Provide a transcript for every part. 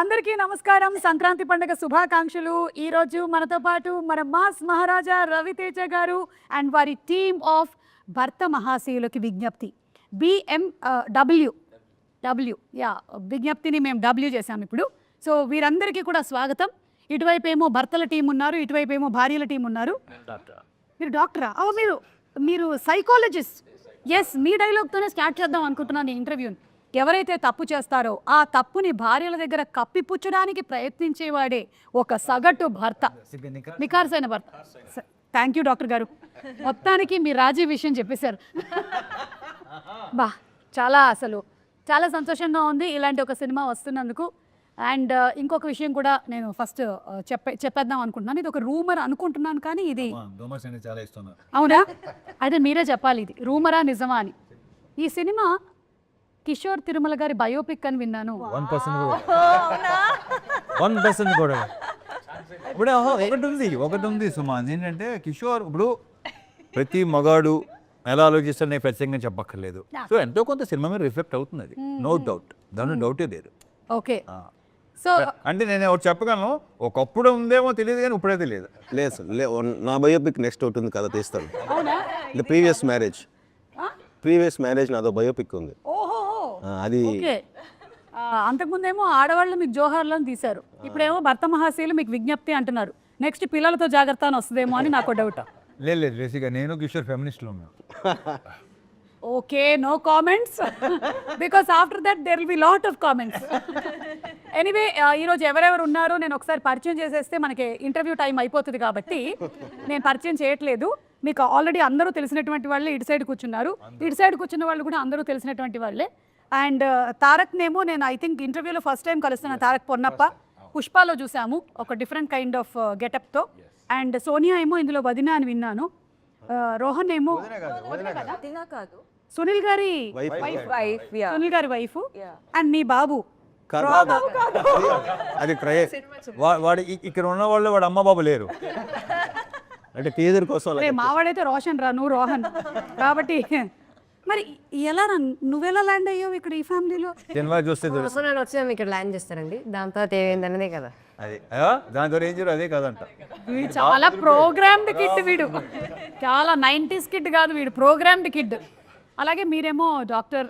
అందరికీ నమస్కారం. సంక్రాంతి పండుగ శుభాకాంక్షలు. ఈ రోజు మనతో పాటు మన మాస్ మహారాజా రవితేజ గారు అండ్ వారి టీమ్ ఆఫ్ భర్త మహాశయులకి విజ్ఞప్తి BMW విజ్ఞప్తిని మేము W చేసాం ఇప్పుడు. సో వీరందరికీ కూడా స్వాగతం. ఇటువైపు ఏమో భర్తల టీం ఉన్నారు, ఇటువైపు ఏమో భార్యల టీం ఉన్నారు. మీరు డాక్టరా? మీరు సైకాలజిస్ట్. ఎస్, మీ డైలాగ్తోనే స్టార్ట్ చేద్దాం అనుకుంటున్నాను ఈ ఇంటర్వ్యూని. ఎవరైతే తప్పు చేస్తారో ఆ తప్పుని భార్యల దగ్గర కప్పిపుచ్చడానికి ప్రయత్నించేవాడే ఒక సగటు భర్త, నికార్సైన భర్త. థ్యాంక్ యూ డాక్టర్ గారు, మొత్తానికి మీ రాజీ విషయం చెప్పేశారు. చాలా సంతోషంగా ఉంది ఇలాంటి ఒక సినిమా వస్తున్నందుకు. అండ్ ఇంకొక విషయం కూడా నేను ఫస్ట్ చెప్పేద్దాం అనుకుంటున్నాను. ఇది ఒక రూమర్ అనుకుంటున్నాను, కానీ ఇది అవునా? అయితే మీరే చెప్పాలి, ఇది రూమరా నిజమా అని. ఈ సినిమా కిషోర్ తిరుమల గారి బయోపిక్ అని విన్నాను. 1% కూడా ఇప్పుడు ఒకటి ఉంది సుమా. ఏంటంటే కిషోర్ ఇప్పుడు ప్రతి మగాడు ఎలా ఆలోచిస్తాడు నేను ప్రత్యేకంగా చెప్పక్కర్లేదు. సో ఎంతో కొంత సినిమా మీద రిఫ్లెక్ట్ అవుతుంది, అది నో డౌట్, దాని డౌటే లేదు. ఓకే, సో అంటే నేను ఒకటి చెప్పగలను, ఒకప్పుడు ఉందేమో తెలియదు కానీ ఇప్పుడే తెలియదు. లేదు నా బయోపిక్ నెక్స్ట్ అవుతుంది కదా, తీస్తాను. అవునా? ప్రీవియస్ మ్యారేజ్ నాదో బయోపిక్ ఉంది. అది ఓకే. అంతకుముందేమో ఆడవాళ్ళు మీకు జోహార్లను తీశారు, ఇప్పుడేమో భర్త మహాశయులు మీకు విజ్ఞప్తి అంటున్నారు. నెక్స్ట్ పిల్లలతో జాగ్రత్త అని వస్తుందేమో అని నాకు డౌట్. లేదు బేసిక్గా నేను కిషోర్ ఫెమినిస్ట్లో ఉన్నాను. Okay, no comments because after that there will be lot of comments. Anyway, ఈరోజు ఎవరెవరు ఉన్నారో నేను ఒకసారి పరిచయం చేసేస్తే మనకి ఇంటర్వ్యూ టైం అయిపోతుంది కాబట్టి నేను పరిచయం చేయట్లేదు. మీకు ఆల్రెడీ అందరూ తెలిసినటువంటి వాళ్ళే ఇటు సైడ్ కూర్చున్నారు, ఇటు సైడ్ కూర్చున్న వాళ్ళు కూడా అందరూ తెలిసినటువంటి వాళ్ళే. అండ్ తారక్నేమో నేను ఐ థింక్ ఇంటర్వ్యూలో ఫస్ట్ టైం కలుస్తున్న తారక్ పొన్నప్ప. పుష్పాలో చూసాము ఒక డిఫరెంట్ కైండ్ ఆఫ్ గెటప్తో. అండ్ సోనియా ఏమో ఇందులో వదిన అని విన్నాను. రోహన్ ఏమో సునీల్ గారి వైఫ్. అండ్ మీ బాబు అది వాడు ఇక్కడ ఉన్న వాళ్ళు వాడు అమ్మ బాబు లేరు అంటే టీజర్ కోసం. మావాడైతే రోషన్ రా, నువ్వు రోహన్ కాబట్టి. మరి ఎలా నువ్వెలా ల్యాండ్ అయ్యావు ఇక్కడ ఈ ఫ్యామిలీలో? సినిమా చూస్తే నేను వచ్చాము ఇక్కడ ల్యాండ్ చేస్తారండి, దాని తర్వాత ఏమైందన్నదే కదా. అది దాంతో ఏం చేయరు, అదే కదంట. వీడు చాలా ప్రోగ్రామ్డ్ కిడ్, వీడు చాలా 90s కిడ్ కాదు, వీడు ప్రోగ్రామ్డ్ కిడ్. అలాగే మీరేమో doctor,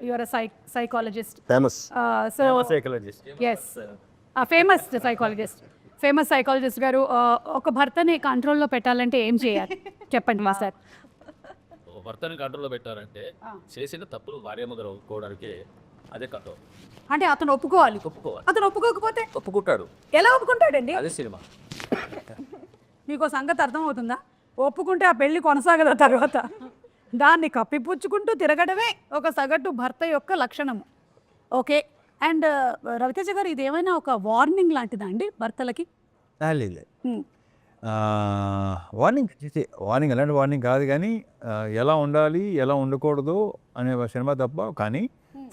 your psychologist, famous famous psychologist గారు. ఒక భర్తని కంట్రోల్లో పెట్టాలంటే ఏం చేయాలి చెప్పండి మా సార్. భర్తని కంట్రోల్లో పెట్టారంటే చేసిన తప్పులు భార్యమ్మ గారు ఒప్పుకోవడానికి అదే కంట్రోల్. అంటే అతను ఒప్పుకోవాలి. అతను ఒప్పుకోకపోతే ఒప్పుకుంటాడు. ఎలా ఒప్పుకుంటాడండి? అదే సినిమా. మీకు సంగతి అర్థమవుతుందా? ఒప్పుకుంటే ఆ పెళ్లి కొనసాగదా తర్వాత. దాన్ని కప్పిపుచ్చుకుంటూ తిరగడమే ఒక సగటు భర్త యొక్క లక్షణము. ఓకే. అండ్ రవితేజ గారు, ఇది ఏమైనా ఒక వార్నింగ్ లాంటిదా అండి భర్తలకి? లేదు, వార్నింగ్ అలాంటి వార్నింగ్ కాదు, కానీ ఎలా ఉండాలి ఎలా ఉండకూడదు అనే సినిమా తప్ప. కానీ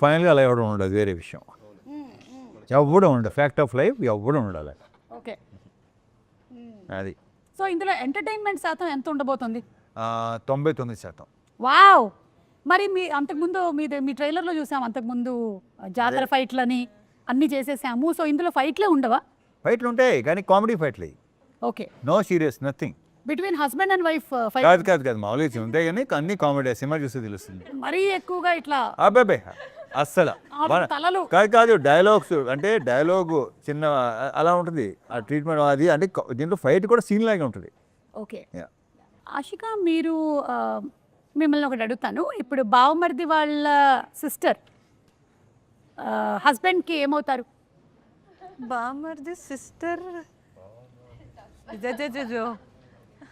ఫైనల్గా అలా ఎవడం ఉండదు, వేరే విషయం. ఎవడం ఉండదు, ఫ్యాక్ట్ ఆఫ్ లైఫ్ ఎవడం ఉండాలి. ఓకే, అది. సో ఇందులో ఎంటర్టైన్మెంట్ శాతం ఎంత ఉండబోతుంది? 99%. వావ్. మరి అంతకుముందు మీ ట్రైలర్లో చూసాం, అంతకుముందు జాతర ఫైట్లని అన్నీ చేసేసాము. సో ఇందులో ఫైట్లే ఉండవా? ఫైట్లు ఉంటాయి కానీ కామెడీ ఫైట్లు. Okay, no serious, nothing. Between husband and wife fight కాదు మామూలుగా ఉంటాయి కానీ అన్ని కామెడీ. సినిమా చూస్తే తెలుస్తుంది. మరీ ఎక్కువగా ఇట్లా అబ్బాయి అస్సలు తలలు కాదు. డైలాగ్స్ అంటే డైలాగ్ చిన్న అలా ఉంటుంది, ఆ ట్రీట్మెంట్ అది. అంటే దీంట్లో ఫైట్ కూడా సీన్ లాగా ఉంటుంది. ఓకే. ఆషిక, మీరు మిమ్మల్ని ఒకటి అడుగుతాను. ఇప్పుడు బావమరిది వాళ్ళ సిస్టర్ హస్బెండ్కి ఏమవుతారు? బామర్ది సిస్టర్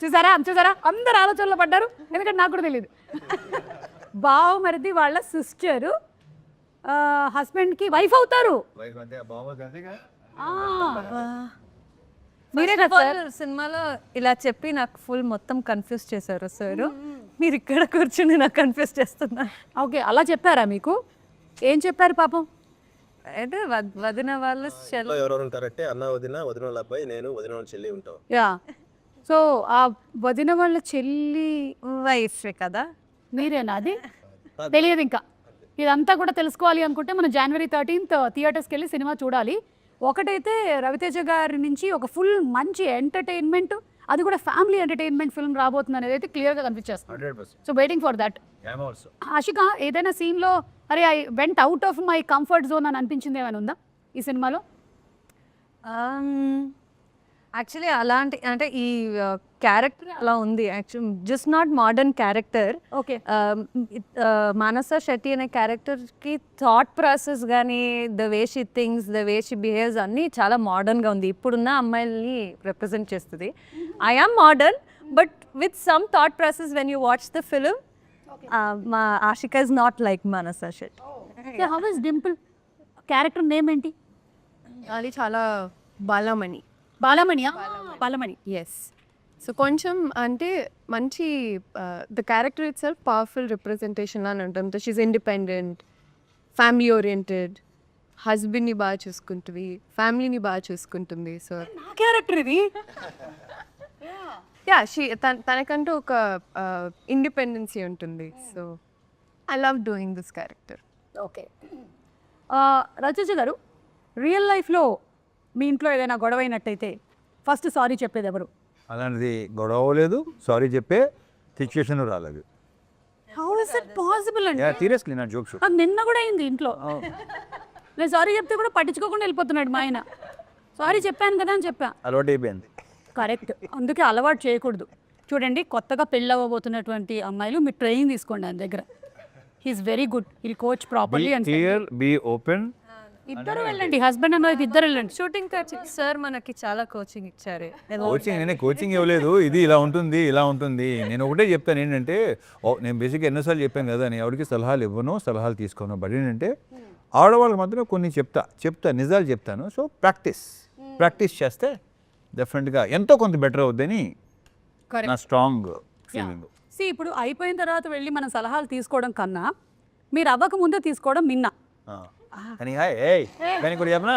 చూసారా అందరు ఆలోచనలో పడ్డారు, ఎందుకంటే నాకు కూడా తెలియదు. బావమరిది వాళ్ళ సిస్టర్ హస్బెండ్కి వైఫ్ అవుతారు. మీరే సినిమాలో ఇలా చెప్పి నాకు ఫుల్ మొత్తం కన్ఫ్యూజ్ చేశారు సార్. మీరు ఇక్కడ కూర్చుని నాకు కన్ఫ్యూజ్ చేస్తున్నారు. ఓకే, అలా చెప్పారా మీకు? ఏం చెప్పారు పాపం? అంటే వదిన వాళ్ళు ఎవరెవరు ఉంటారంటే అన్న వదిన వాళ్ళ అబ్బాయి, నేను వదిన వాళ్ళ చెల్లి ఉంటాం. యా. సో ఆ వదిన వాళ్ళ చెల్లి వైఫ్ కదా మీరేనా? అది తెలియదు ఇంకా. ఇదంతా కూడా తెలుసుకోవాలి అనుకుంటే మనం January 13th థియేటర్స్కి వెళ్ళి సినిమా చూడాలి. ఒకటైతే రవితేజ గారి నుంచి ఒక ఫుల్ మంచి ఎంటర్టైన్మెంట్, అది కూడా ఫ్యామిలీ ఎంటర్టైన్మెంట్ ఫిల్మ్ రాబోతుంది అనేది అయితే క్లియర్గా కనిపించేస్తుంది. 100%. So waiting for that. Ashika, ఏదైనా సీన్లో అరే I went out of my comfort zone అని అనిపించింది ఏమైనా ఉందా ఈ సినిమాలో? యాక్చువల్లీ అలాంటి అంటే ఈ క్యారెక్టర్ అలా ఉంది. Actual just not modern character. Okay. Manasa Shetty అనే క్యారెక్టర్కి థాట్ ప్రాసెస్ కానీ, the way she things, the way she behaves అన్నీ చాలా మోడర్న్గా ఉంది. ఇప్పుడున్న అమ్మాయిల్ని రిప్రజెంట్ చేస్తుంది. I am modern but with some thought process when you watch the film. మా Ashika is not like Manasa Shetty. How is Dimple character name ఏంటి? అది చాలా బాలమణి. బాలమణియా? బాలమణి. ఎస్. సో కొంచెం అంటే మంచి the character it self powerful representation అని ఉంటుంది. షీఈ్ ఇండిపెండెంట్, ఫ్యామిలీ ఓరియంటెడ్, హస్బెండ్ని బాగా చూసుకుంటుంది, ఫ్యామిలీని బాగా చూసుకుంటుంది. సో నా క్యారెక్టర్ ఇది. యా, తనకంటూ ఒక ఇండిపెండెన్సీ ఉంటుంది. So I love doing this character. Okay. Rachana గారు, రియల్ లైఫ్లో మీ ఇంట్లో ఏదైనా గొడవ అయినట్టయితే ఫస్ట్ సారీ చెప్పేది ఎవరు? అలాంటిది గొడవ లేదు, సారీ చెప్పే సిచ్యుయేషన్ రాలేదు. హౌ ఇస్ ఇట్ పాసిబుల్ అండి? సీరియస్లీ నా జోక్ షూట్. అది నిన్న కూడా అయింది ఇంట్లో. నేను సారీ చెప్తే కూడా పట్టించుకోకుండా వెళ్ళిపోతున్నాడు మా ఆయన. సారీ చెప్పాను కదా అని చెప్పా. అలవాటు అయిపోయింది. కరెక్ట్, అందుకే అలవాటు చేయకూడదు. చూడండి, కొత్తగా పెళ్ళి అవ్వబోతున్నటువంటి అమ్మాయిలు మీరు ట్రైనింగ్ తీసుకోండి ఆయన దగ్గర. He's very good, he'll coach properly. And clear, be open. ఇద్దరు వెళ్ళండి, హస్బెండ్ అండ్ వైఫ్ ఇద్దరు వెళ్ళండి. షూటింగ్ కోచింగ్ సార్ మనకి చాలా కోచింగ్ ఇచ్చారు. కోచింగ్ నేనే కోచింగ్ ఇవ్వలేదు. ఇది ఇలా ఉంటుంది, ఇలా ఉంటుంది. నేను ఒకటే చెప్తాను ఏంటంటే, నేను బేసిక్గా ఎన్నోసార్లు చెప్పాను కదా, నేను ఎవరికి సలహాలు ఇవ్వను, సలహాలు తీసుకోను. బట్ ఏంటంటే ఆడవాళ్ళకి మాత్రం కొన్ని చెప్తా నిజాలు చెప్తాను. సో ప్రాక్టీస్ చేస్తే డెఫినెట్గా ఎంతో కొంత బెటర్ అవుద్దని నా స్ట్రాంగ్ ఫీలింగ్. ఇప్పుడు అయిపోయిన తర్వాత వెళ్ళి మనం సలహాలు తీసుకోవడం కన్నా మీరు అవ్వక ముందే తీసుకోవడం మిన్నా. కానీ కానీ కూడా చెప్పనా,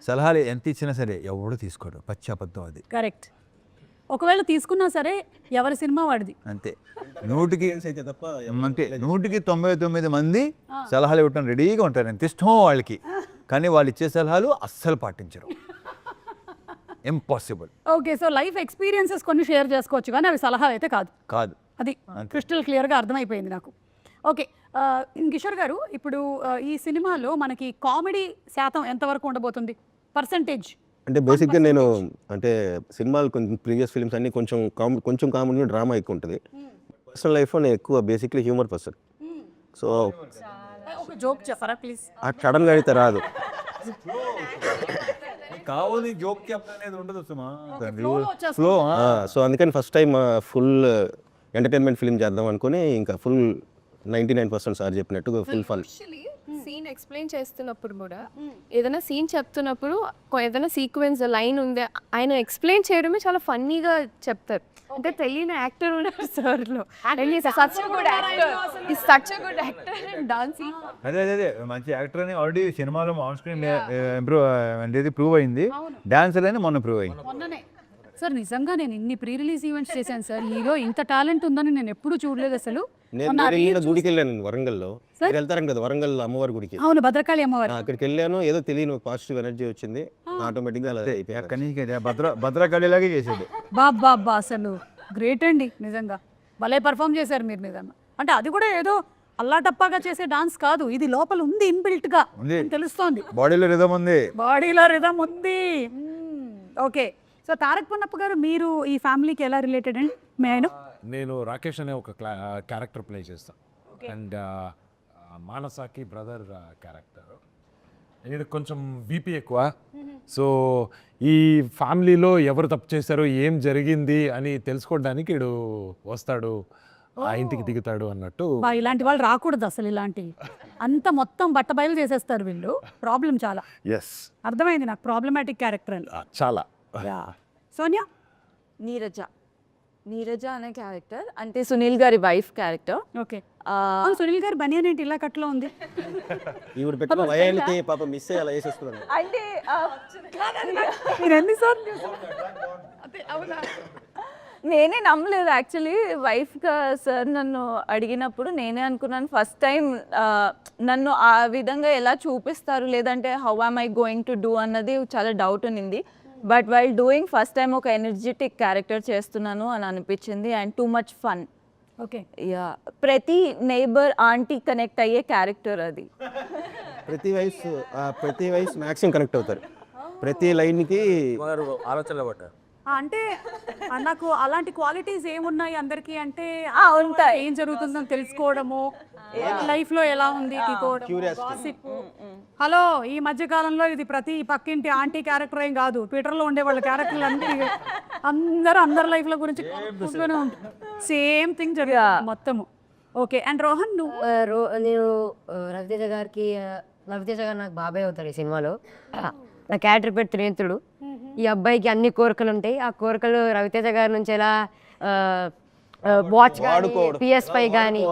సలహాలు ఎంత ఇచ్చినా సరే ఎవడు తీసుకోడు, పచ్చి అబద్ధం అది. కరెక్ట్. ఒకవేళ తీసుకున్నా సరే ఎవరి సినిమా వాడిది. అంతే. 100కి అయితే తప్ప అంతే 100కి 99 మంది సలహాలు ఇవ్వటం రెడీగా ఉంటారు, ఎంత ఇష్టమో వాళ్ళకి. కానీ వాళ్ళు ఇచ్చే సలహాలు అస్సలు పాటించరు. Impossible. Okay, so life experiences కొన్ని షేర్ చేసుకోవచ్చు కానీ అవి సలహాలు అయితే కాదు. అది క్రిస్టల్ క్లియర్గా అర్థమైపోయింది నాకు. ఓకే, కిషోర్ గారు, ఇప్పుడు ఈ సినిమాలో మనకి కామెడీ శాతం ఎంతవరకు ఉండబోతుంది, పర్సంటేజ్? అంటే బేసిక్గా నేను అంటే సినిమాలు కొంచెం ప్రీవియస్ ఫిల్మ్స్ అన్ని కొంచెం కామెడీ, డ్రామా ఎక్కువ ఉంటుంది. పర్సనల్ లైఫ్లో నేను ఎక్కువ బేసిక్లీ హ్యూమర్ పర్సన్. సో ఒక జోక్ చెప్పరా ప్లీజ్? సడన్గా అయితే రాదు. కావాలి జోక్ చెప్పనేది ఉండదు సుమా. ఫ్లో. సో అందుకని first time full entertainment film చేద్దాం అనుకుని ఇంకా ఫుల్ 99% సార్ చెప్పినట్టు ఫుల్ ఫన్. సీన్ ఎక్స్ప్లెయిన్ చేస్తున్నప్పుడు కూడా ఏదైనా సీన్ చెప్తున్నప్పుడు ఏదైనా సీక్వెన్స్ లైన్ ఉంది, ఆయన ఎక్స్ప్లెయిన్ చేయడమే చాలా ఫన్నీగా చెప్తారు. అంటే తెలియని యాక్టర్ ఉన్నారు సార్లో. Such good actor dancing. అదే మంచి యాక్టర్ అని ఆల్రెడీ సినిమాలో ఆన్ స్క్రీన్ ఇంప్రూవ్ అనేది ప్రూవ్ అయింది. డాన్సర్ అని మొన్న ప్రూవ్ అయింది. మొన్ననే సార్, నిజంగా నేను ఇన్ని ప్రీ రిలీజ్ ఈవెంట్స్ చేశాను సార్, హీరో ఇంత టాలెంట్ ఉందని నేను ఎప్పుడూ చూడలేదు అసలు. నేను గుడికి వెళ్ళాను వరంగల్లో. మీరు వెళ్తారు కదా వరంగల్ అమ్మవారి గుడికి? అవును, భద్రకాళి అమ్మవారు. అక్కడికి వెళ్ళాను, ఏదో తెలియని పాజిటివ్ ఎనర్జీ వచ్చింది, ఆటోమేటిక్గా అలా అయిపోయాయి. అక్కడి నుంచి భద్రకాళిలాగే చేసేది. బాబా అసలు గ్రేట్ అండి, నిజంగా భలే పర్ఫామ్ చేశారు మీరు నిజంగా. అంటే అది కూడా ఏదో అల్లాటప్పాగా చేసే డాన్స్ కాదు, ఇది లోపల ఉంది, ఇన్బిల్ట్ గా తెలుస్తోంది. బాడీలో రిథం ఉంది. ఓకే, సో తారక్ పొన్నప్ప గారు, మీరు ఈ ఫ్యామిలీకి ఎలా రిలేటెడ్ అండి? నేను రాకేష్ అనే ఒక క్యారెక్టర్ ప్లే చేస్తాను. అండ్ మానసాకి బ్రదర్ క్యారెక్టర్. ఇది కొంచెం బీపీ ఎక్కువ. సో ఈ ఫ్యామిలీలో ఎవరు తప్పు చేశారో, ఏం జరిగింది అని తెలుసుకోవడానికి వీడు వస్తాడు, ఆ ఇంటికి దిగుతాడు అన్నట్టు. ఇలాంటి వాళ్ళు రాకూడదు అసలు, ఇలాంటి అంత మొత్తం బట్టబయలు చేసేస్తారు వీళ్ళు. ప్రాబ్లం చాలా. ఎస్, అర్థమైంది నాకు, ప్రాబ్లమాటిక్ క్యారెక్టర్ అని. చాలా. సోనియా? నీరజ అనే క్యారెక్టర్ అంటే సునీల్ గారి వైఫ్ క్యారెక్టర్. ఓకే, సునీల్ గారి బనియన్ ఏంటి ఇలా కట్లో ఉంది? ఈవిడ పెట్టిన వయానికి పాప మిస్ అయ్యి అలా వేసేస్తున్నాను. అంటే మీరు ఎన్నిసార్లు? అవునా? నేనే నమ్మలేదు యాక్చువల్లీ వైఫ్గా సార్ నన్ను అడిగినప్పుడు నేనే అనుకున్నాను ఫస్ట్ టైం నన్ను ఆ విధంగా ఎలా చూపిస్తారు లేదంటే how am I going to do అన్నది చాలా డౌట్ ఉన్నింది but while doing first time ఒక ఎనర్జెటిక్ క్యారెక్టర్ చేస్తున్నాను అని అనిపించింది and too much fun okay yeah ప్రతి నైబర్ ఆంటీ కనెక్ట్ అయ్యే క్యారెక్టర్ అది ప్రతి వయసు మ్యాక్సిమం కనెక్ట్ అవుతారు ప్రతి లైన్కి ఆలోచనలో పడ్డారు. అంటే నాకు అలాంటి క్వాలిటీస్ ఏమున్నాయి అందరికీ అంటే ఉంటాయి. ఏం జరుగుతుందని తెలుసుకోవడము లైఫ్ లో ఎలా ఉంది హలో ఈ మధ్య కాలంలో ఇది ప్రతి పక్కింటి ఆంటీ క్యారెక్టర్ ఏం కాదు ట్విట్టర్ లో ఉండే వాళ్ళ క్యారెక్టర్లు అందరి లైఫ్ లో గురించి సేమ్ థింగ్ జరుగుతుంది మొత్తము ఓకే అండ్ రోహన్ నువ్వు నేను రవితేజ గారికి రవితేజ గారు నాకు బాబాయ్ అవుతారు ఈ సినిమాలో నా క్యారెక్టర్ పేరు త్రినేత్రుడు ఈ అబ్బాయికి అన్ని కోరికలు ఉంటాయి ఆ కోరికలు రవితేజ గారి నుంచి ఎలా వాచ్ PS5 కానీ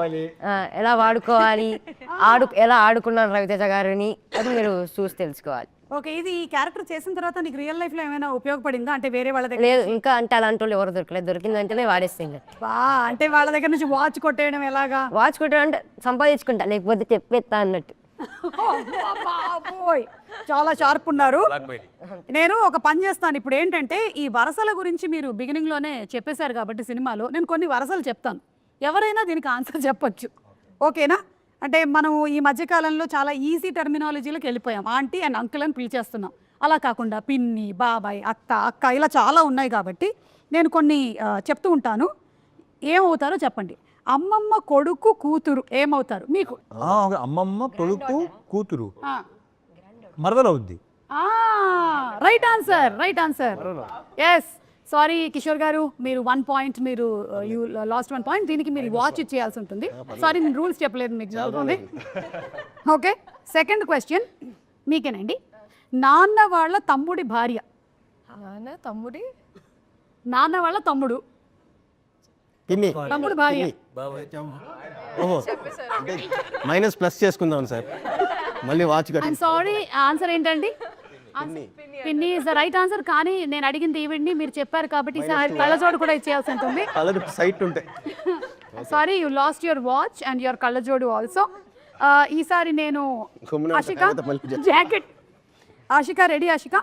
ఎలా వాడుకోవాలి ఎలా ఆడుకున్నాను రవితేజ గారిని అది మీరు చూసి తెలుసుకోవాలి ఓకే ఇది ఈ క్యారెక్టర్ చేసిన తర్వాత నీకు రియల్ లైఫ్ లో ఏమైనా ఉపయోగపడిందా అంటే వేరే వాళ్ళ దగ్గర లేదు ఇంకా అంటే అలాంటి వాళ్ళు ఎవరు దొరకలేదు దొరికిందంటేనే వాడేస్తాను అంటే వాళ్ళ దగ్గర నుంచి వాచ్ కొట్టేయడం ఎలాగా వాచ్ కొట్టాడంటే సంపాదించుకుంటా లేకపోతే చెప్పేస్తా అన్నట్టు బాబోయ్ చాలా షార్ప్ ఉన్నారు నేను ఒక పని చేస్తాను ఇప్పుడు ఏంటంటే ఈ వరసల గురించి మీరు బిగినింగ్ లోనే చెప్పేశారు కాబట్టి సినిమాలో నేను కొన్ని వరసలు చెప్తాను ఎవరైనా దీనికి ఆన్సర్ చెప్పొచ్చు ఓకేనా అంటే మనం ఈ మధ్యకాలంలో చాలా ఈజీ టర్మినాలజీలోకి వెళ్ళిపోయాం ఆంటీ అండ్ అంకుల్ అని పిలిచేస్తున్నాం అలా కాకుండా పిన్ని బాబాయ్ అక్క ఇలా చాలా ఉన్నాయి కాబట్టి నేను కొన్ని చెప్తూ ఉంటాను ఏమవుతారో చెప్పండి అమ్మమ్మ కొడుకు కూతురు ఏమవుతారు మీకు అమ్మమ్మ కొడుకు కూతురు మరదలవుద్ది right answer yes sorry Kishore గారు మీరు 1 పాయింట్ మీరు యూ లాస్ట్ 1 పాయింట్ దీనికి మీరు వాచ్ ఇచ్చేయాల్సి ఉంటుంది సారీ నేను రూల్స్ చెప్పలేదు మీకు జరుగుతుంది ఓకే సెకండ్ క్వశ్చన్ మీకేనండి నాన్న వాళ్ళ తమ్ముడి భార్య నాన్న వాళ్ళ తమ్ముడు తమ్ముడు భార్య ఓహో అంటే మైనస్ ప్లస్ చేసుకుందాం సార్ మళ్ళీ వాచ్ ఐఎమ్ సారీ ఆన్సర్ ఏంటండి పిన్ని ఇస్ ద రైట్ ఆన్సర్ కానీ నేను అడిగింది ఈవిడ్ని మీరు చెప్పారు కాబట్టి ఈసారి కళ్ళజోడు కూడా ఇచ్చేయాల్సి ఉంటుంది కలర్ సైట్ ఉంటాయి sorry you lost your watch and your కళ్ళజోడు ఆల్సో ఈసారి నేను ఆశిక జాకెట్ ఆశిక రెడీ ఆశిక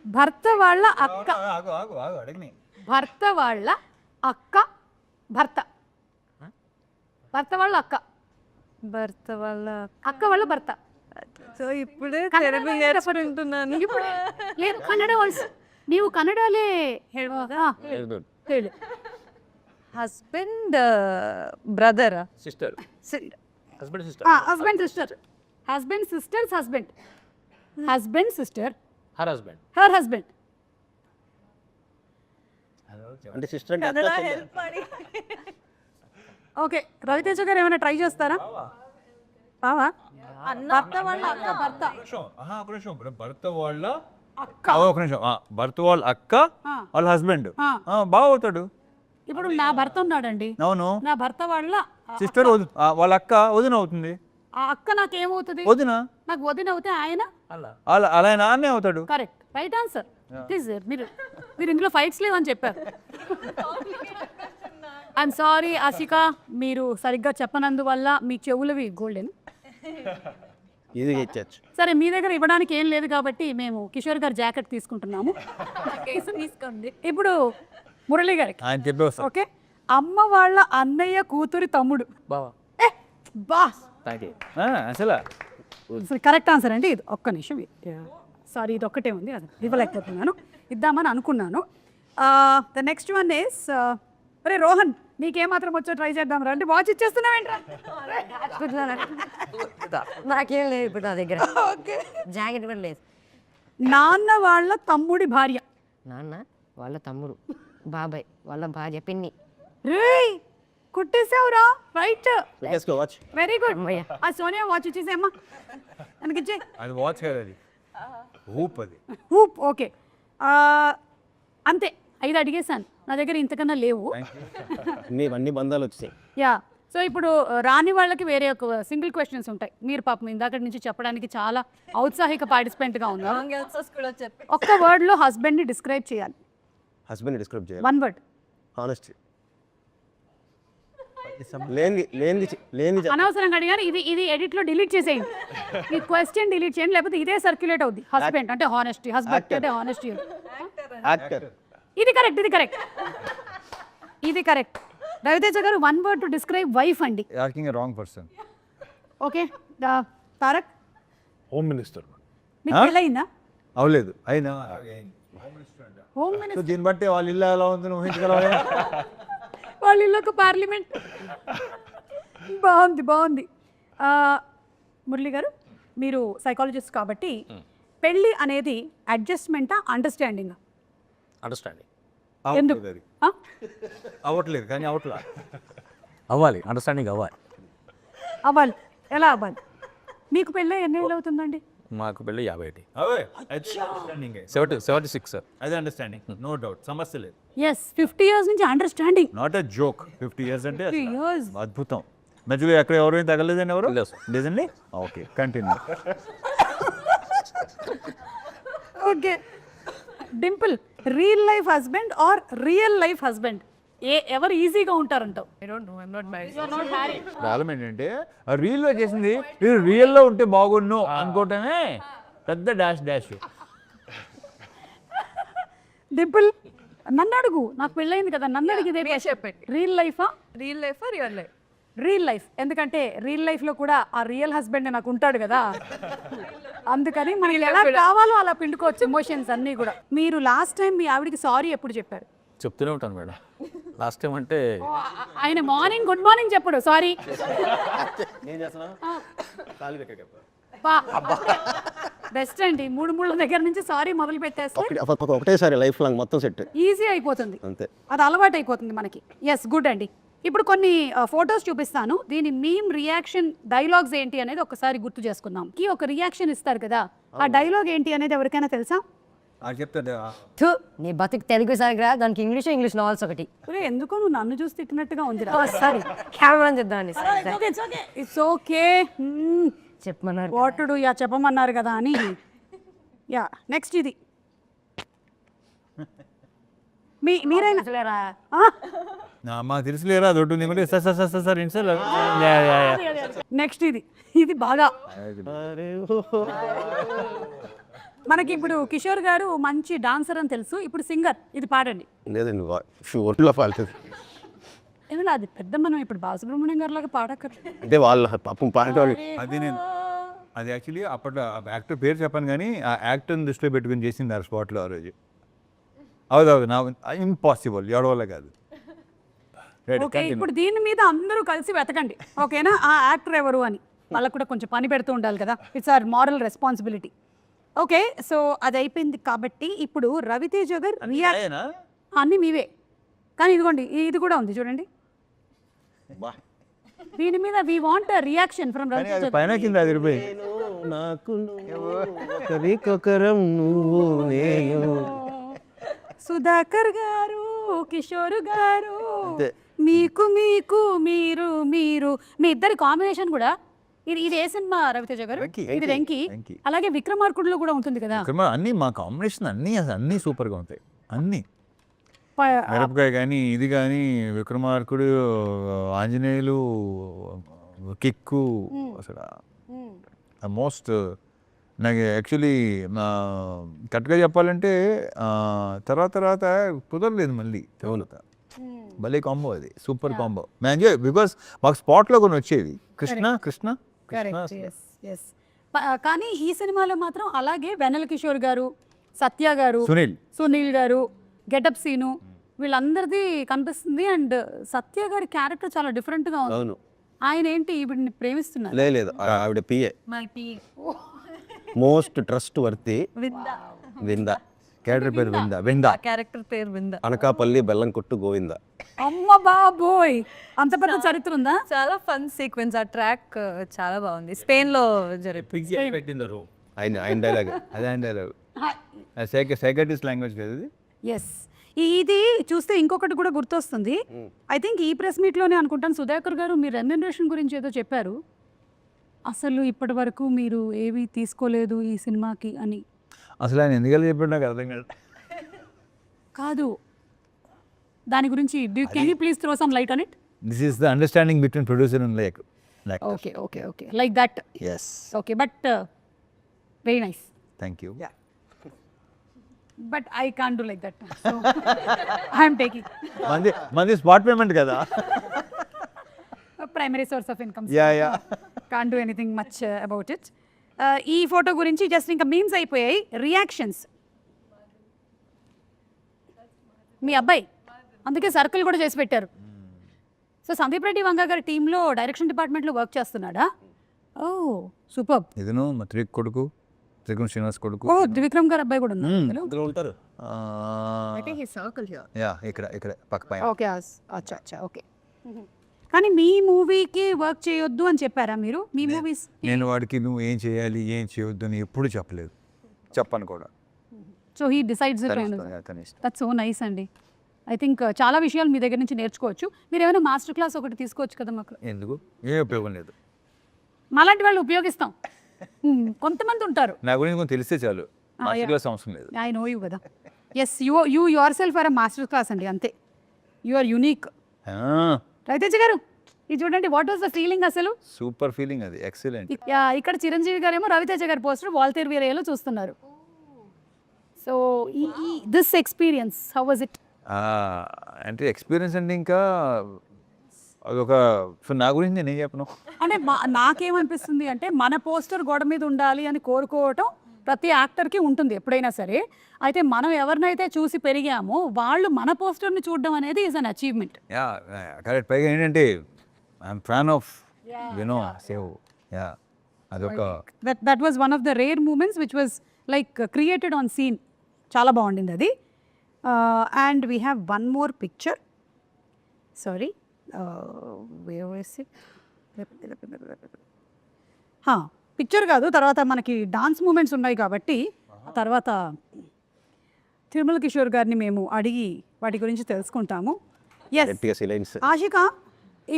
భర్త వాళ్ళ అక్క భర్త వాళ్ళ అక్క భర్త వాళ్ళ అక్క అక్క వాళ్ళ భర్త సో ఇప్పుడే తెలుగు నేర్చుకుంటున్నాను ఇప్పుడు లేదు కన్నడ వాయిస్ ನೀವು ಕನ್ನಡಲೇ ಹೇಳುವಾಗ ಹೇಳಿ husband brother sister husband sister husband sister husband sister's husband sister her husband her husband అంటే సిస్టర్ అంటే ఓకే రవితేజ గారు ఏమైనా ట్రై చేస్తారా బావా భర్త వాళ్ళ అక్క భర్త భర్త వాళ్ళ అక్క ఒక నిమిషం భర్త వాళ్ళ అక్క వాళ్ళ హస్బెండ్ బాగా అవుతాడు ఇప్పుడు నా భర్త ఉన్నాడండి అవును నా భర్త వాళ్ళ సిస్టర్ వాళ్ళ అక్క వదిన అవుతుంది ఆ అక్క నాకేమవుతుంది వదిన నాకు వదిన అవుతే ఆయన అలా నాన్నే అవుతాడు కరెక్ట్ రైట్ ఆన్సర్ ప్లీజ్ మీరు ఇందులో ఫైట్స్ లేవని చెప్పారు ఐఎమ్ సారీ ఆశిక మీరు సరిగ్గా చెప్పనందువల్ల మీ చెవులవి గోల్డెన్ ఇది ఇచ్చచ్చు సరే మీ దగ్గర ఇవ్వడానికి ఏం లేదు కాబట్టి మేము కిషోర్ గారు జాకెట్ తీసుకుంటున్నాము తీసుకోండి ఇప్పుడు మురళి గారికి ఆయన చెప్పేస్తా ఓకే అమ్మ వాళ్ళ అన్నయ్య కూతురి తమ్ముడు బావా బా థ్యాంక్ యూ అసలు కరెక్ట్ ఆన్సర్ అండి ఇది ఒక్క నిమిషం సారీ ఇది ఒక్కటే ఉంది అది ఇవ్వలేకపోతున్నాను ఇద్దామని అనుకున్నాను ద నెక్స్ట్ వన్ ఇస్ అరే రోహన్ నీకేమాత్రం వచ్చో ట్రై చేద్దాం రా అంటే వాచ్ ఇచ్చేస్తున్నావేంట్రా నాకేం లేదు ఇప్పుడు నా దగ్గర జాకెట్ కూడా లేదు నాన్న వాళ్ళ తమ్ముడి భార్య నాన్న వాళ్ళ తమ్ముడు బాబాయ్ వాళ్ళ భార్య పిన్ని రేయ్ కొట్టేసావురా రైట్ వాచ్ వెరీ గుడ్ ఆ సోనియా వాచ్ ఇచ్చేసేమ్మా ನನಗಿచ్చే అది వాచ్ కాదు అది హూప్ అది హూప్ ఓకే అంతే 5 అడిగేశాను నా దగ్గర ఇంతకన్నా లేవు అన్ని బంధాలు వచ్చాయి యా సో ఇప్పుడు రాని వాళ్ళకి వేరే ఒక సింగిల్ క్వశ్చన్స్ ఉంటాయి మీరు పాపం ఇందాక నుంచి చెప్పడానికి చాలా ఔత్సాహిక పార్టిసిపెంట్గా ఉన్నారు ఒక్క వర్డ్లో హస్బెండ్ని డిస్క్రైబ్ చేయాలి హస్బెండ్ డిస్క్రైబ్ చేయాలి 1 వర్డ్ హానెస్టీ లేని అనవసరంగా అడిగారు. ఇది ఎడిట్ లో డిలీట్ చేసేయండి. ఈ క్వశ్చన్ డిలీట్ చేయండి, లేకపోతే ఇదే సర్క్యులేట్ అవుద్ది. హస్బెండ్ అంటే హానెస్టీ, హస్బెండ్ అంటే హానెస్టీ. యాక్టర్. ఇది కరెక్ట్, ఇది కరెక్ట్. రవితేజ గారు, 1 word టు డిస్క్రైబ్ వైఫ్ అండి. Acting wrong person. Okay, Tarak, home minister. మీకు పెళ్ళయిందా? అవలేదు అయినా. హోమ్ సో మినిస్టర్ దీన్ని బట్టి వాళ్ళ ఇల్లు ఎలా ఉందని ఊహించగలవా? వాళ్ళ ఇల్లు ఒక పార్లమెంట్. బాగుంది. మురళి గారు, మీరు సైకాలజిస్ట్ కాబట్టి పెళ్ళి అనేది అడ్జస్ట్మెంటా, అండర్స్టాండింగ్? అండర్స్టాండింగ్ ఎందుకు? అవ్వట్లేదు కానీ అవట్లా. అవ్వాలి, అండర్స్టాండింగ్ అవ్వాలి. అవ్వాలి. ఎలా అవ్వాలి? మీకు పెళ్ళి ఎన్ని ఏళ్ళు అవుతుందండి? మాకు పెళ్ళి 51. అవే అండర్స్టాండింగ్. 76 సార్. అదే అండర్స్టాండింగ్, నో డౌట్, సమస్య లేదు. ఎస్, 50 years నుంచి understanding. Not a joke. 50 years అంటే 50 years. అద్భుతం. మధ్యలో ఎక్కడ ఎవరైనా తగలేదని ఎవరు లేదు సార్. లేదండి. Okay, continue. Okay, Dimple, real life husband or real life husband, ఎవరు ఈజీగా ఉంటారంటావు? ప్రాబ్లం ఏంటంటే ఆ రీల్లో చేసింది రియల్లో ఉంటే బాగున్ను అనుకోవటమే పెద్ద డాష్. డింపుల్, నన్ను అడుగు, నాకు పెళ్ళయింది కదా, నన్ను అడిగితే చెప్పండి. రియల్ లైఫా? Real life real life? Real life. ఎందుకంటే రియల్ లైఫ్లో కూడా ఆ రియల్ హస్బెండ్ నాకు ఉంటాడు కదా, అందుకని మనకి ఎలా కావాలో అలా పిండుకోవచ్చు ఎమోషన్స్ అన్నీ కూడా. మీరు లాస్ట్ టైం మీ ఆవిడకి సారీ ఎప్పుడు చెప్పారు? చెప్తూనే ఉంటాను మేడం. లాస్ట్ టైం అంటే ఆయన మార్నింగ్ గుడ్ మార్నింగ్ చెప్పడు, సారీ. బెస్ట్ అండి, 3 ముళ్ళ దగ్గర నుంచి సారీ మొదలు పెట్టేస్తే ఒకటేసారి లైఫ్ లాంగ్ మొత్తం సెట్ ఈజీ అయిపోతుంది. అంతే. అది అలవాటు అయిపోతుంది మనకి. ఎస్, గుడ్ అండి. ఇప్పుడు కొన్ని ఫొటోస్ చూపిస్తాను. దీని మీమ్ రియాక్షన్ డైలాగ్స్ ఏంటి అనేది ఒకసారి గుర్తు చేసుకుందాం. ఒక రియాక్షన్ ఇస్తారు కదా, ఆ డైలాగ్ ఏంటి అనేది ఎవరికైనా తెలుసా? చెప్తాడు. థు, నీ బతుకు తెలుగు సరిగ్గా, దానికి ఇంగ్లీష్ నావెల్స్ ఒకటి. ఎందుకో నువ్వు నన్ను చూసి తిట్టినట్టుగా ఉంది. సారీ, కెమెరా చేద్దామని. ఇట్స్ ఓకే, చెప్పమన్నారు. వాటుడు యా చెప్పమన్నారు కదా అని. యా, నెక్స్ట్ ఇది మీరైనా మాకు తెలుసులేరా దొడ్డు నీకుంటే సార్ ఏంటి సార్. నెక్స్ట్ ఇది బాగా మనకి ఇప్పుడు కిషోర్ గారు మంచి డాన్సర్ అని తెలుసు, ఇప్పుడు సింగర్. ఇది పాడండి. లేదండి, ఒంట్లో పాడుతుంది. ఏమన్నా అది పెద్ద, మనం ఇప్పుడు బాలసుబ్రహ్మణ్యం గారి లాగా పాడక్కర్లేదు. అంటే వాళ్ళ పాపం పాడేవాళ్ళు. అది యాక్చువల్లీ అప్పట్లో యాక్టర్ పేరు చెప్పాను కానీ ఆ యాక్టర్ని దృష్టిలో పెట్టుకుని చేసింది ఆ స్పాట్లో ఆ రోజు. అవును, నా ఇంపాసిబుల్, ఎవడవల్ల కాదు. ఓకే, ఇప్పుడు దీని మీద అందరూ కలిసి వెతకండి, ఓకేనా? ఆ యాక్టర్ ఎవరు అని వాళ్ళకు కూడా కొంచెం పని పెడుతూ ఉండాలి కదా, it's our moral responsibility. Okay, so అది అయిపోయింది కాబట్టి ఇప్పుడు రవితేజ గారు అన్నీ మీవే, కానీ ఇదిగోండి ఇది కూడా ఉంది చూడండి. దీని మీద we want reaction from Raviteja. పైన కింద 10 రూపాయలు. సుధాకర్ గారు, కిషోర్ గారు, మీకు మీరు మీ ఇద్దరి కాంబినేషన్ కూడా. ఇది ఏ సినిమా రవితేజ గారు? ఇది వెంకీ. అలాగే విక్రమార్కుడులో కూడా ఉంటుంది కదా. అన్ని మా కాంబినేషన్ అన్నీ సూపర్గా ఉంటాయి. అన్నీ మిరపకాయ కానీ, ఇది కానీ, విక్రమార్కుడు, ఆంజనేయులు, కిక్కు, అసలు మోస్ట్ నాకు యాక్చువల్లీ కరెక్ట్గా చెప్పాలంటే తర్వాత కుదరలేదు మళ్ళీ. భలే కాంబో, అది సూపర్ కాంబో. మేము ఎంజాయ్ బికాస్ మాకు స్పాట్లో కొన్ని వచ్చేవి. కృష్ణ. కానీ ఈ సినిమాలో మాత్రం అలాగే వెన్నెల కిషోర్ గారు, సత్య గారు, సునీల్ గారు, గెటప్ సీను, వీళ్ళందరిది కనిపిస్తుంది. అండ్ సత్య గారి క్యారెక్టర్ చాలా డిఫరెంట్గా ఉంది. ఆయన ఏంటి ఈవిడ్ని ప్రేమిస్తున్నారు? లేదు, ఆవిడ పిఏ, మోస్ట్ ట్రస్ట్ వర్తి విందా. క్యారెక్టర్ పేరు విందా. అనకాపల్లి బెల్లం కొట్టు గోవింద. అమ్మ బాబోయ్, అంత పెద్ద చరిత్ర ఉందా? చాలా ఫన్ సీక్వెన్స్. ఆ ట్రాక్ చాలా బాగుంది. స్పెయిన్ లో పెట్టిందరు ఆయన డైలాగ్. అదే ఆయన డైలాగ్, సైకాటిస్ట్ లాంగ్వేజ్ కదా ఇది. ఎస్, ఇది చూస్తే ఇంకొకటి కూడా గుర్తొస్తుంది. ఐ థింక్ ఈ ప్రెస్ మీట్లోనే అనుకుంటాను, సుధాకర్ గారు మీరు రెమ్యునరేషన్ గురించి ఏదో చెప్పారు. అసలు ఇప్పటి వరకు మీరు ఏవి తీసుకోలేదు ఈ సినిమాకి అని. అసలు ఆయన ఎందుకలా చెప్పాడు నాకు అర్థం కాదు. దాని గురించి can you please throw some light on it? This is the understanding between producer and like okay okay okay like that. Yes, okay but very nice. Thank you. But I can do like that. So I'm taking మంది spot payment కదా. Primary source of income. Yeah can do anything much about it. ఈ photo గురించి just ఇంకా memes అయిపోయాయి. Reactions మీ అబ్బాయి అందుకే circle కూడా చేసి పెట్టారు. సో సందీప్ రెడ్డి వంగ గారి టీంలో డైరెక్షన్ డిపార్ట్మెంట్లో వర్క్ చేస్తున్నాడా? ఓ సూపర్. ఇదను మా కొడుకు త్రిగుణ శ్రీనివాస్ కొడుకు. ఓ త్రివిక్రమ్ గారు అబ్బాయి కూడా ఉన్నారు. అందులో ఉంటారు. యా ఇక్కడ పక్క పైన. ఓకే అచ్చా అచ్చా ఓకే. కానీ మీ మూవీకి వర్క్ చేయొద్దు అని చెప్పారా మీరు? మీ మూవీస్ నేను వాడికి నువ్వు ఏం చేయాలి ఏం చేయొద్దు అని ఎప్పుడు చెప్పలేదు, చెప్పను కూడా. So he decides it. తన ఇష్టం. దట్స్ సో నైస్ అండి. ఐ థింక్ చాలా విషయాలు మీ దగ్గర నుంచి నేర్చుకోవచ్చు. మీరు ఏమైనా మాస్టర్ క్లాస్ ఒకటి తీసుకోవచ్చు కదా మాకు. ఎందుకు, ఏ ఉపయోగం లేదు. మాలాంటి వాళ్ళు ఉపయోగిస్తాం. కొంతమంది ఉంటారు. నా గురించి కొంచెం తెలిస్తే చాలు, మాస్టర్ క్లాస్ అవసరం లేదు. ఐ నో యూ కదా. Yes you yourself are a master class అండి, అంతే. You are unique. రవితేజ గారు ఇది చూడండి, వాట్ వాస్ ద ఫీలింగ్ అసలు? సూపర్ ఫీలింగ్, అది ఎక్సలెంట్. ఇక్కడ చిరంజీవి గారేమో రవితేజ గారి పోస్టర్ వాల్తేరు వీరయ్యలో చూస్తున్నారు. So this experience how was it? అంటే ఎక్స్పీరియన్స్ అంటే ఇంకా అదొక, సో నా గురించి నేను ఏం చెప్పను. అంటే నాకేమనిపిస్తుంది అంటే మన పోస్టర్ గోడ మీద ఉండాలి అని కోరుకోవటం ప్రతి యాక్టర్కి ఉంటుంది ఎప్పుడైనా సరే. అయితే మనం ఎవరినైతే చూసి పెరిగామో వాళ్ళు మన పోస్టర్ని చూడడం అనేది is an achievement. Yeah correct. పైగా ఏంటంటే ఐఎమ్ ఫ్యాన్ ఆఫ్ యునో సేవ్. యా అదొక that was one of the rare moments which was like created on scene. చాలా బాగుండింది అది. And we have one more picture. Sorry picture కాదు, తర్వాత మనకి డాన్స్ మూమెంట్స్ ఉన్నాయి కాబట్టి తర్వాత తిరుమల కిషోర్ గారిని మేము అడిగి వాటి గురించి తెలుసుకుంటాము. ఎస్ ఆషిక,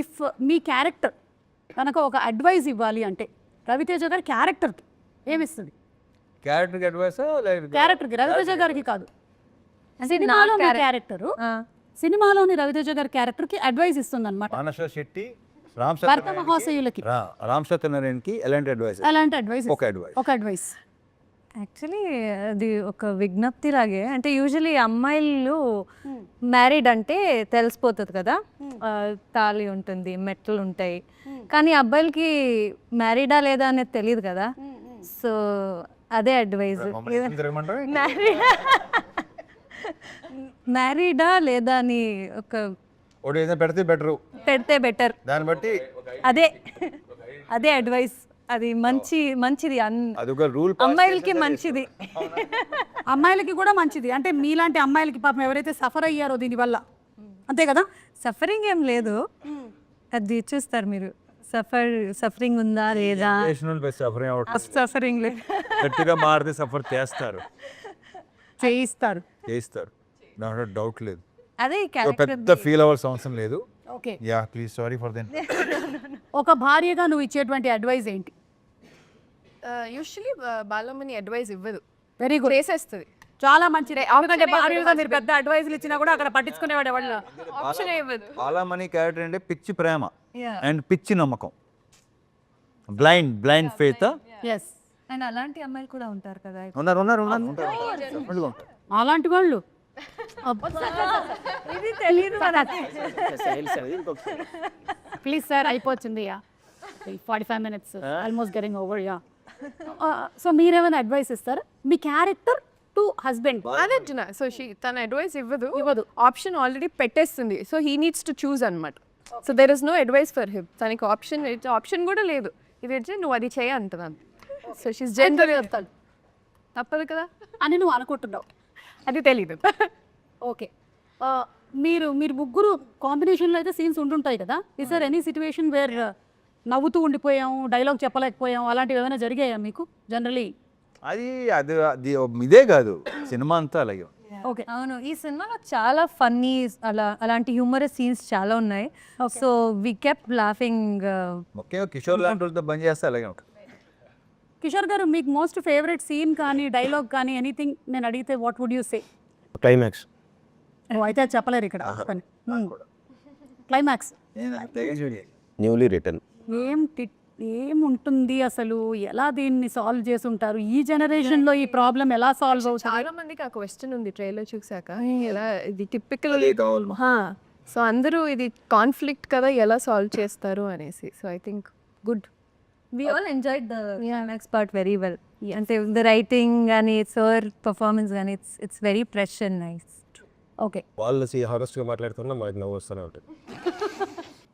ఇఫ్ మీ క్యారెక్టర్ కనుక ఒక అడ్వైస్ ఇవ్వాలి అంటే రవితేజ గారి క్యారెక్టర్కి ఏమిస్తుంది? క్యారెక్టర్కి అడ్వైస్ క్యారెక్టర్కి, రవితేజ గారికి కాదు, సినిమాలో క్యారెక్టరు, సినిమాలోని రవితేజ గారి క్యారెక్టర్కి అడ్వైస్ ఇస్తుంది అనమాట. మానస శెట్టి, భర్త మహాశయులకి, రామ్ సత్యనారాయణకి ఎలాంటి అడ్వైస్? ఎలాంటి అడ్వైస్? ఒక అడ్వైస్. యాక్చువల్లీ అది ఒక విజ్ఞప్తి లాగే. అంటే యూజువలీ అమ్మాయిలు మ్యారీడ్ అంటే తెలిసిపోతుంది కదా, తాళి ఉంటుంది, మెట్లు ఉంటాయి. కానీ అబ్బాయిలకి మ్యారీడా లేదా అనేది తెలియదు కదా. సో అదే అడ్వైజ్. మ్యారీడా లేదా అని ఒక పెడితే బెటర్, దాన్ని బట్టి అదే అడ్వైస్. అది మంచిది అదొక రూల్. అమ్మాయిలకి మంచిది, అమ్మాయిలకి కూడా మంచిది. అంటే మీలాంటి అమ్మాయిలకి పాపం ఎవరైతే సఫర్ అయ్యారో దీనివల్ల, అంతే కదా. సఫరింగ్ ఏం లేదు, అది చూస్తారు మీరు. సఫరింగ్ ఉందా లేదా? సఫరింగ్ లేదు, గట్టిగా మారితే సఫర్ చేస్తారు, చేయిస్తారు. దాంట్లో డౌట్ లేదు. అదే పెద్ద ఫీల్ అవ్వాల్సిన అవసరం లేదు. Okay, yeah please, sorry for then. ఒక భార్యగా నువ్వు ఇచ్చేటువంటి అడ్వైస్ ఏంటి? యూజువలీ బాలమ్మని అడ్వైస్ ఇవ్వదు, వెరీ గుడ్, చేసేస్తుంది. చాలా మంచిది. ఎందుకంటే భార్యగా మీరు పెద్ద అడ్వైస్లు ఇచ్చినా కూడా అక్కడ పట్టించుకునేవాడు ఎవరు? ఆప్షన్ ఇవ్వదు. చాలా మనీ క్యారెక్టర్ అంటే పిచ్చి ప్రేమ అండ్ పిచ్చి నమ్మకం, బ్లైండ్ ఫెయిత్. ఎస్, అండ్ అలాంటి అమ్మాయిలు కూడా ఉంటారు కదా. ఉన్నారు. అలాంటి వాళ్ళు ఇది తెలియదు. ప్లీజ్ సార్, అయిపోతుంది. 45 minutes almost getting over. Yeah, so మీరేమైనా అడ్వైస్ ఇస్తారా మీ క్యారెక్టర్ టు హస్బెండ్? అదంటున్నా. సో తన అడ్వైస్ ఇవ్వదు, ఆప్షన్ ఆల్రెడీ పెట్టేస్తుంది. So he needs to choose అనమాట. So there is no advice for him. తనకి ఆప్షన్ కూడా లేదు. ఇది వచ్చి నువ్వు అది చేయ అంటున్నాను. సో షీస్ జెండర్ చెప్తాను, తప్పదు కదా అని నువ్వు అనుకుంటున్నావు, అది తెలీదు. ఓకే, మీరు ముగ్గురు కాంబినేషన్లో అయితే సీన్స్ ఉంటుంటాయి కదా. Is there any situation where నవ్వుతూ ఉండిపోయాం, డైలాగ్ చెప్పలేకపోయాం, అలాంటివి ఏమైనా జరిగాయా మీకు జనరలీ? అది ఇదే కాదు, సినిమా అంతా అలాగే. ఓకే, అవును, ఈ సినిమాలో చాలా ఫన్నీ అలాంటి హ్యూమరస్ సీన్స్ చాలా ఉన్నాయి. So we kept laughing. ముఖ్యంగా కిషోర్ లాంటి వాళ్ళతో బంద్ చేస్తే అలాగే ఉంటుంది. కిషోర్ గారు, మీకు మోస్ట్ ఫేవరెట్ సీన్ కానీ డైలాగ్ కానీ ఎనీథింగ్ నేను అడిగితే what would you say? Climax. Oh అయితే అది చెప్పలేరు ఇక్కడ క్లైమాక్స్ న్యూలీ రిటర్న్. ఏముంటుంది అసలు, ఎలా దీన్ని సాల్వ్ చేసి ఉంటారు, ఈ జనరేషన్ లో ఈ ప్రాబ్లం ఎలా సాల్వ్ అవుతుంది? చాలా మందికి ఆ క్వశ్చన్ ఉంది ట్రైలర్ చూసాక, ఎలా ఇది టిపికల్. సో అందరూ ఇది కాన్ఫ్లిక్ట్ కదా, ఎలా సాల్వ్ చేస్తారు అనేసి. So I think good. We all enjoyed the climax part very well. And the writing and sir performance and it's very fresh and nice. Okay వాళ్ళు హానెస్ట్గా మాట్లాడుతున్నా మాకు నవ్వు వస్తూనే ఉంటుంది.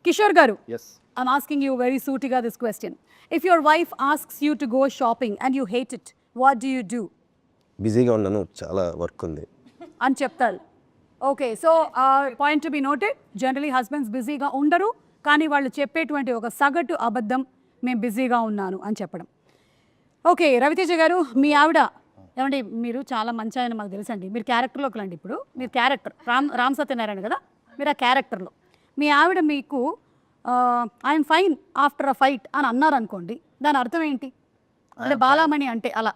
కిషోర్ గారు, yes. I'm asking you very sootiga this question. If your wife asks you to go shopping and you hate it, what do you do? బిజీగా ఉన్నాను, చాలా వర్క్ ఉంది. అని చెప్తారు. Okay, so point to be noted. Generally husbands బిజీగా ఉండరు, కానీ వాళ్ళు చెప్పేటువంటి ఒక సగటు అబద్ధం మేము బిజీగా ఉన్నాను అని చెప్పడం. ఓకే, రవితేజ గారు, మీ ఆవిడ ఏమండి, మీరు చాలా మంచి ఆయన మాకు తెలుసండి, మీరు క్యారెక్టర్లోకి రండి. ఇప్పుడు మీరు క్యారెక్టర్ రామ్ సత్యనారాయణ కదా, మీరు ఆ క్యారెక్టర్లో మీ ఆవిడ మీకు I'm fine after a fight అని అన్నారు అనుకోండి, దాని అర్థం ఏంటి? అంటే బాలామణి అంటే అలా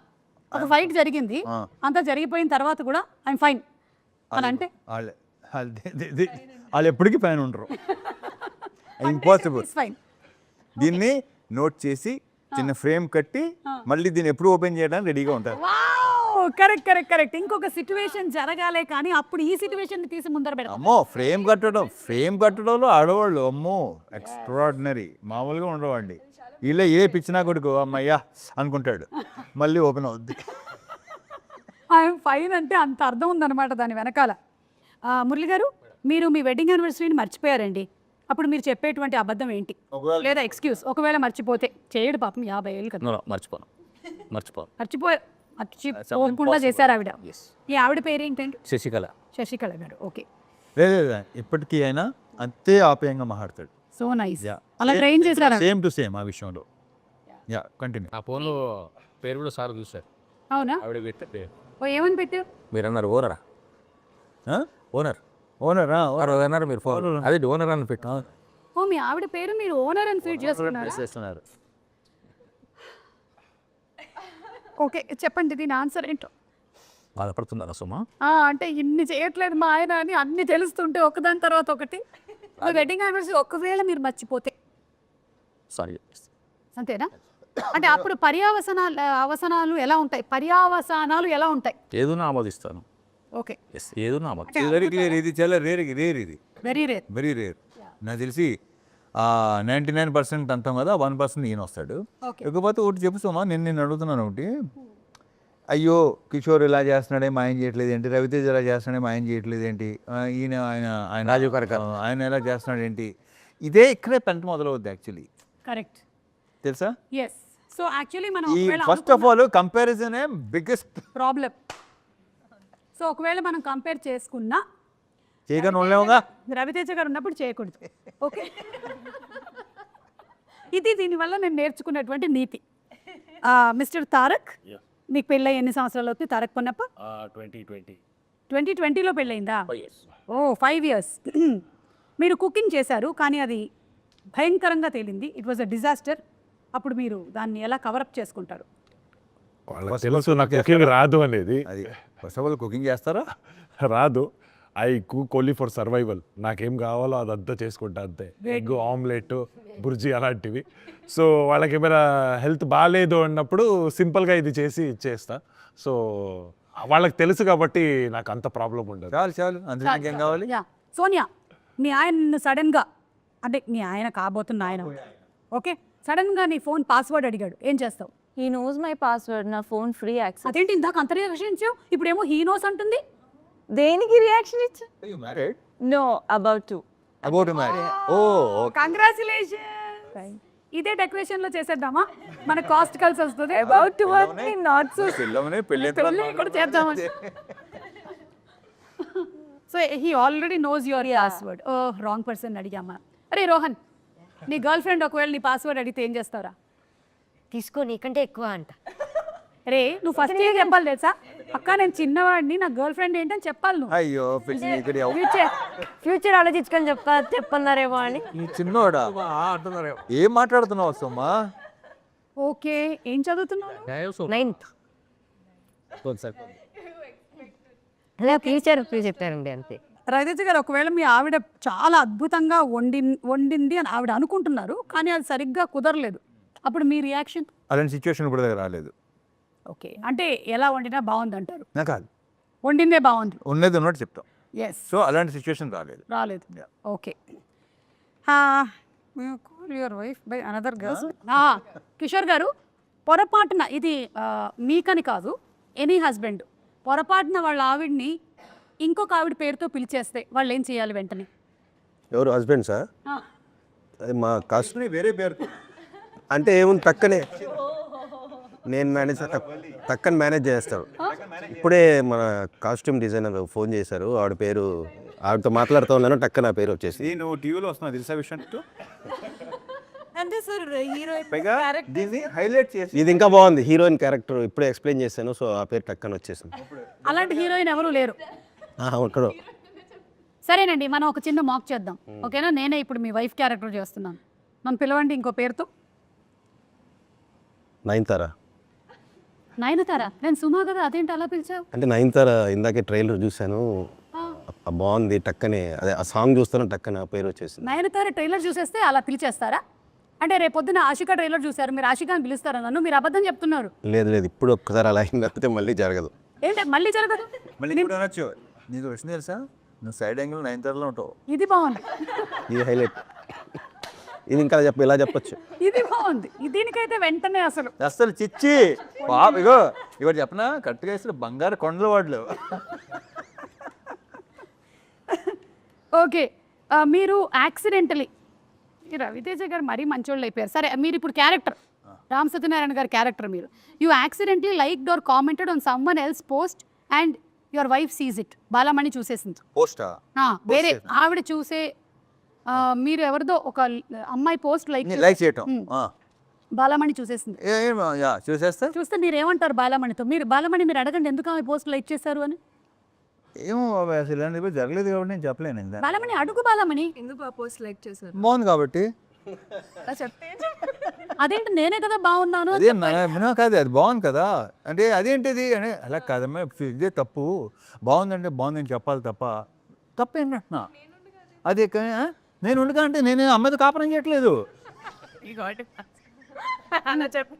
ఒక ఫైట్ జరిగింది, అంతా జరిగిపోయిన తర్వాత కూడా ఐఎమ్ ఫైన్ అని అంటే వాళ్ళు ఎప్పటికీ పైన ఉండరు. ఇంపాసిబుల్. ఫైన్. దీన్ని నోట్ చేసి చిన్న ఫ్రేమ్ కట్టి మళ్ళీ దీన్ని ఎప్పుడు ఓపెన్ చేయడానికి రెడీగా ఉంటారు. Correct correct correct. ఇంకొక సిచ్యువేషన్ జరగాలే కానీ అప్పుడు ఈ సిచ్యువేషన్ తీసి ముందర పెడతాం. అమ్మో, ఫ్రేమ్ కట్టడంలో ఆడవాళ్ళు అమ్మో ఎక్స్ట్రాడినరీ, మామూలుగా ఉండవండి. వీళ్ళే ఏ పిచ్చినా కొడుకు అమ్మయ్యా అనుకుంటాడు, మళ్ళీ ఓపెన్ అవుద్ది. ఐఎమ్ ఫైన్ అంటే అంత అర్థం ఉందన్నమాట దాని వెనకాల. మురళి గారు, మీరు మీ వెడ్డింగ్ యానివర్సరీని మర్చిపోయారండి, అప్పుడు మీరు చెప్పేటువంటి అబద్ధం ఏంటి? లేదా ఎక్స్క్యూజ్, ఒకవేళ మర్చిపోతే చేయడు పాపం, 50 ఏళ్ళు కదా. మర్చిపోకుండా చేశారు ఆవిడ. ఈ ఆవిడ పేరు ఏంటండి? శశికళ గారు. ఓకే, లేదు ఇప్పటికీ అయినా అంతే ఆప్యాయంగా మాట్లాడతాడు. So nice. అలా ట్రైన్ చేశారా? సేమ్ టు సేమ్ ఆ విషయంలో. Yeah, continue. నా ఫోన్లో పేరు కూడా సార్ చూసారు. అవునా? ఆవిడ పెట్టే పేరు ఓ, ఏమని పెట్టారు? మీరు అన్నారు ఓనరా? ఓనర్ ఓనరా? అన్నారు మీరు ఫోన్, అదే ఓనర్ అని పెట్టు. ఓ, మీ ఆవిడ పేరు మీరు ఓనర్ అని ఫీడ్ చేస్తున్నారు. ఓకే, చెప్పండి దీని ఆన్సర్ ఏంటో. బాధపడుతున్నారా సుమా? అంటే ఇన్ని చేయట్లేదు మా ఆయన అని అన్ని తెలుస్తుంటే ఒకదాని తర్వాత ఒకటి. వెడ్డింగ్ యానివర్సరీ ఒకవేళ మీరు సారీ అంతేనా? అంటే అప్పుడు అవసనాలు ఎలా ఉంటాయి? ఏదైనా ఆమోదిస్తాను. ఓకే, ఏదైనా ఆమోదిస్తాను. Very clear. ఇది చాలా రేర్ ఇది వెరీ రేర్. Very rare. నాకు తెలిసి 99% అంటాం కదా, 1% ఈయన వస్తాడు. ఇకపోతే ఒకటి చెప్పుతామా, నేను అడుగుతున్నాను ఒకటి. అయ్యో కిషోర్ ఇలా చేస్తున్నాడే మా ఆయన చేయట్లేదు ఏంటి, రవితేజ ఇలా చేస్తున్నాడే మా ఆయన చేయట్లేదు ఏంటి, ఆయన రాజీవ్ కనకాల ఆయన ఎలా చేస్తున్నాడు ఏంటి, ఇదే ఇక్కడే పెంట మొదలవుద్ది యాక్చువల్లీ. కరెక్ట్, తెలుసా? ఎస్. సో యాక్చువల్లీ మనం ఈ first of all comparison biggest problem. So ఒకవేళ మనం కంపేర్ చేసుకున్నా చేయగానే ఉండలేముగా, రవితేజ గారు ఉన్నప్పుడు చేయకూడదు. ఓకే, ఇది దీనివల్ల నేను నేర్చుకున్నటువంటి నీతి. మిస్టర్ తారక్, నీకు పెళ్ళి ఎన్ని సంవత్సరాలు అవుతుంది? తారక్ పొన్నప్ప 2020లో పెళ్ళయిందా? ఓ, 5 years. మీరు కుకింగ్ చేశారు కానీ అది భయంకరంగా తేలింది, ఇట్ వాజ్ అ డిజాస్టర్. అప్పుడు మీరు దాన్ని ఎలా కవరప్ చేసుకుంటారు? వాళ్ళకి తెలుసు నాకు కుకింగ్ రాదు అనేది. అది ఫస్ట్ ఆఫ్ ఆల్ కుకింగ్ చేస్తారా? రాదు. I cook only for survival. నాకేం కావాలో అదంతా చేసుకుంటా అంతే. ఎగ్ ఆమ్లెట్, బుర్జీ అలాంటివి. సో వాళ్ళకి ఏమైనా హెల్త్ బాగాలేదు అన్నప్పుడు సింపుల్గా ఇది చేసి ఇచ్చేస్తా. సో వాళ్ళకి తెలుసు కాబట్టి నాకు అంత ప్రాబ్లం ఉండదు. చాలు అందులో ఏం కావాలి? సోనియా, మీ ఆయన సడన్గా, అంటే మీ ఆయన కాబోతున్న ఆయన, ఓకే, సడన్గా నీ ఫోన్ పాస్వర్డ్ అడిగాడు, ఏం చేస్తావు? He knows my password, నా ఫోన్ ఫ్రీ యాక్సెస్. అదేంటి ఇందాక అంత రియాక్షన్ ఇచ్చావు, ఇప్పుడేమో హీ నోస్ అంటుంది? దేనికి రియాక్షన్ ఇచ్చా? You married? No, about to. About to marry. Oh, congratulation. ఇదే డెకరేషన్ లో చేసేద్దామా, మన కాస్ట్ కలిసి వస్తుంది. About to work not so. పెళ్ళి కూడా చేద్దామా? So he already knows your password. Oh, wrong person అడిగామా. అరే రోహన్, నీ గర్ల్ ఫ్రెండ్ ఒకవేళ నీ పాస్వర్డ్ అడిగితే ఏం చేస్తావురా? తీసుకో, నీకంటే ఎక్కువ అంట. రే, నువ్వు ఫస్ట్ ఏం చెప్పాలి తెలుసా? అక్క నేను చిన్నవాడిని, నా గర్ల్ ఫ్రెండ్ ఏంటని చెప్పాలి నువ్వు. అయ్యో ఫ్యూచర్ ఆలోచించుకొని చెప్పన్నారేమో అని. ఈ చిన్నోడా ఏం మాట్లాడుతున్నావు సోమా? ఓకే, ఏం చదువుతున్నావు? 9th. అలా ఫ్యూచర్ చెప్పారండి అంతే. రవితేజ గారు ఒకవేళ మీ ఆవిడ చాలా అద్భుతంగా వండింది అని ఆవిడ అనుకుంటున్నారు, కానీ అది సరిగ్గా కుదరలేదు, అప్పుడు మీ రియాక్షన్? అలాంటి సిచ్యువేషన్ ఇప్పుడు దగ్గర రాలేదు. ఓకే, అంటే ఎలా వండినా బాగుంది అంటారు, నా కాదు, వండిందే బాగుంది. ఉన్నది ఉన్నట్టు చెప్తాం. ఎస్, సో అలాంటి సిచ్యువేషన్ రాలేదు. రాలేదు. Okay, your wife by another girls. Kishore గారు, పొరపాటున ఇది మీకని కాదు, ఎనీ హస్బెండ్ పొరపాటున వాళ్ళ ఆవిడ్ని ఇంకొక ఆవిడ పేరుతో పిలిచేస్తే వాళ్ళు ఏం చేయాలి వెంటనే? ఎవరు హస్బెండ్సా? అది మా కాస్ట్ వేరే పేరు అంటే ఏముంది, టక్కనే నేను మేనేజ్ టక్కని మేనేజ్ చేస్తాను. ఇప్పుడే మన కాస్ట్యూమ్ డిజైనర్ ఫోన్ చేశారు, ఆవిడ పేరు, ఆవిడతో మాట్లాడుతూ ఉన్నాను, టక్క నా పేరు వచ్చేసి. నువ్వు టీవీలో వస్తున్నావు తెలుసా విషయం? అంటే సార్ హీరో పైగా దీన్ని హైలైట్ చేసి ఇది ఇంకా బాగుంది, హీరోయిన్ క్యారెక్టర్ ఇప్పుడే ఎక్స్ప్లెయిన్ చేశాను, సో ఆ పేరు టక్కన వచ్చేసింది. అలాంటి హీరోయిన్ ఎవరు లేరు. ఇక్కడ సరేనండి, మనం ఒక చిన్న మాక్ చేద్దాం, ఓకేనా? నేనే ఇప్పుడు మీ వైఫ్ క్యారెక్టర్ చేస్తున్నాను, నన్ను పిలవండి ఇంకో పేరుతో. నయనతార. నయనతార? నేను సుమా కదా, అదేంటి అలా పిలిచావు? అంటే నయనతార ఇందాకే ట్రైలర్ చూశాను, బాగుంది, టక్కనే అదే ఆ సాంగ్ చూస్తాను, టక్కన ఆ పేరు వచ్చేసింది. నయనతార ట్రైలర్ చూసేస్తే అలా పిలిచేస్తారా? అంటే రేపు పొద్దున ఆషికా ట్రైలర్ చూసారు, మీరు ఆషికా అని పిలుస్తారా నన్ను? మీరు అబద్ధం చెప్తున్నారు. లేదు లేదు, ఇప్పుడు ఒక్కసారి అలా అయింది, లేకపోతే మళ్ళీ జరగదు. ఏంటి మళ్ళీ జరగదు? మళ్ళీ ఇప్పుడు అనొచ్చు, నీకు వచ్చింది తెలుసా, నువ్వు సైడ్ యాంగిల్ 9 ఉంటావు. ఇది బాగుంది, ఇది హైలైట్, ఇది ఇంకా ఇలా చెప్పొచ్చు. ఇది బాగుంది, దీనికైతే వెంటనే అసలు చిచ్చి బాబు, ఇగో ఇవాడు చెప్పనా, కరెక్ట్గా ఇస్తే బంగారు కొండల వాడలేవు. ఓకే, మీరు యాక్సిడెంటలీ, రవితేజ గారు మరీ మంచోళ్ళు అయిపోయారు. సరే, మీరు ఇప్పుడు క్యారెక్టర్ రామ్ సత్యనారాయణ గారి క్యారెక్టర్, మీరు you accidentally liked or commented on someone else post and your wife sees it. Balamani చూసేసింది. పోస్టా? వేరే ఆవిడ చూసే, మీరు ఎవరిదో ఒక అమ్మాయి పోస్ట్ లైక్ చేయటం బాలమణి చూసేసింది. చూస్తే మీరు ఏమంటారు బాలమణితో? బాలమణి మీరు అడగండి, ఎందుకు ఆమె పోస్ట్ లైక్ చేశారు అని. ఏమో అసలు ఇలాంటి జరగలేదు కాబట్టి నేను చెప్పలేను. బాలమణి అడుగు, బాలమణి ఎందుకు ఆ పోస్ట్ లైక్ చేశారు? బాగుంది కాబట్టి. అదేంటి, నేనే కదా బాగున్నాను. అదే కాదు, అది బాగుంది కదా అంటే అదేంటిది అని. అలా కాదమ్మా, ఇదే తప్పు, బాగుందంటే బాగుందని చెప్పాలి తప్ప తప్పేంటంటున్నా. అదే కానీ నేను ఉండగా అంటే నేను అమ్మాయితో కాపురం చేయట్లేదు.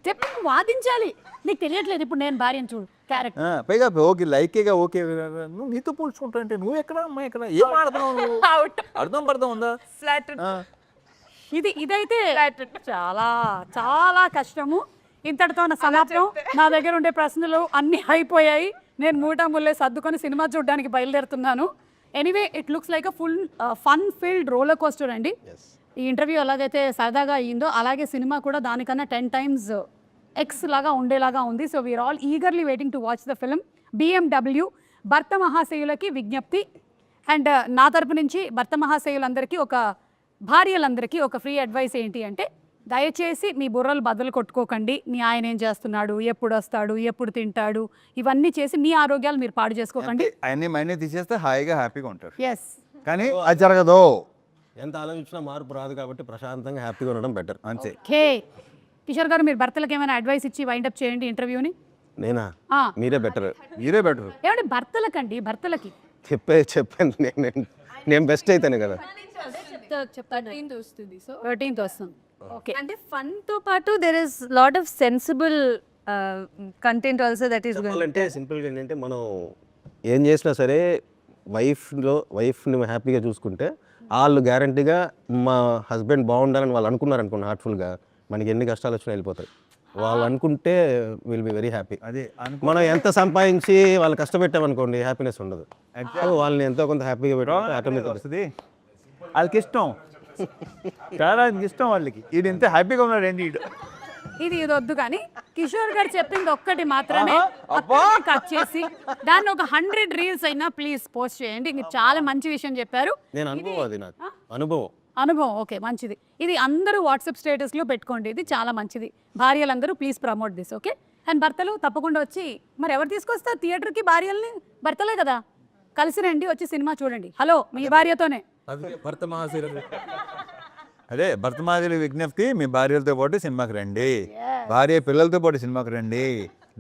చెప్పి వాదించాలి, నీకు తెలియట్లేదు. ఇప్పుడు నేను భార్యను చూడు క్యారెక్టర్. పైగా ఓకే లైకేగా ఓకే, నువ్వు నీతో పోల్చుకుంటా అంటే నువ్వు ఎక్కడ అమ్మాయి ఎక్కడ, ఏం ఆడుతున్నావు? అర్థం పడతాం ఉందా? ఇదైతే చాలా చాలా కష్టము. ఇంతటితో నా సమాప్తం. నా దగ్గర ఉండే ప్రశ్నలు అన్నీ అయిపోయాయి. నేను మూటముల్లే సర్దుకొని సినిమా చూడడానికి బయలుదేరుతున్నాను. Anyway, it looks like a full fun filled roller coaster అండి. ఈ ఇంటర్వ్యూ ఎలాగైతే సరదాగా అయ్యిందో అలాగే సినిమా కూడా దానికన్నా 10 times ఎక్స్ లాగా ఉండేలాగా ఉంది. So we're all eagerly waiting to watch the film. BMW భర్త మహాశయులకి విజ్ఞప్తి, అండ్ నా తరపు నుంచి భర్త మహాశయులందరికీ, భార్యలందరికీ ఒక ఫ్రీ అడ్వైస్ ఏంటి అంటే, దయచేసి మీ బుర్రలు బదులు కొట్టుకోకండి. మీ ఆయన ఏం చేస్తున్నాడు, ఎప్పుడు వస్తాడు, ఎప్పుడు తింటాడు, ఇవన్నీ చేసి మీ ఆరోగ్యాలు మీరు పాడు చేసుకోకండి. అన్ని మైండ్ తీసేస్తే హాయిగా హ్యాపీగా ఉంటారు. ఎస్, కానీ అది జరగదు. ఎంత ఆలోచించినా మార్పు రాదు కాబట్టి ప్రశాంతంగా హ్యాపీగా ఉండడం బెటర్ అంతే. ఓకే, కిషోర్ గారు మీరు భర్తలకు ఏమైనా అడ్వైస్ ఇచ్చి వైండప్ చేయండి ఇంటర్వ్యూని. నేనా? మీరే బెటర్. ఏమంటే భర్తలకండి, భర్తలకి చెప్పాను నేను బెస్ట్ అయితేనే కదా. 13th వస్తుంది. సో 13th వస్తుంది. ఓకే, అంటే ఫన్ తో పాటు there is lot of sensible content also that is going. అంటే సింపుల్గా ఏంటంటే, మనం ఏం చేసినా సరే వైఫ్ని హ్యాపీగా చూసుకుంటే వాళ్ళు గ్యారంటీగా మా హస్బెండ్ బాగుండాలని వాళ్ళు అనుకున్నారు అనుకోండి, హార్ట్ఫుల్గా, మనకి ఎన్ని కష్టాలు వచ్చినా వెళ్ళిపోతాయి. వాళ్ళు అనుకుంటే విల్ బి వెరీ హ్యాపీ. అదే మనం ఎంత సంపాదించి వాళ్ళు కష్టపెట్టామనుకోండి, హ్యాపీనెస్ ఉండదు. వాళ్ళని ఎంతో కొంత హ్యాపీగా పెట్టాలి, ఆటోమేటిక్ వస్తుంది. వాళ్ళకి ఇష్టం, చాలా ఇష్టం వాళ్ళకి. ఇది ఎంత హ్యాపీగా ఉన్నాడు ఏంటి ఇది వద్దు. కానీ కిషోర్ గారు చెప్పింది ఒక్కటి మాత్రమే కట్ చేసి దాన్ని ఒక 100 reels అయినా ప్లీజ్ పోస్ట్ చేయండి. మీరు చాలా మంచి విషయం చెప్పారు. నేను అనుభవం, అది నాకు అనుభవం. ఓకే, మంచిది. ఇది అందరూ వాట్సాప్ స్టేటస్లో పెట్టుకోండి, ఇది చాలా మంచిది. భార్యలందరూ please promote this. Okay, and భర్తలు తప్పకుండా వచ్చి, మరి ఎవరు తీసుకొస్తారు థియేటర్కి భార్యల్ని? భర్తలే కదా, కలిసి రండి, వచ్చి సినిమా చూడండి. హలో, మీ భార్యతోనే. అదే భర్త మాదిరి విజ్ఞప్తి, మీ భార్యలతో పాటు సినిమాకి రండి, భార్య పిల్లలతో పాటు సినిమాకి రండి.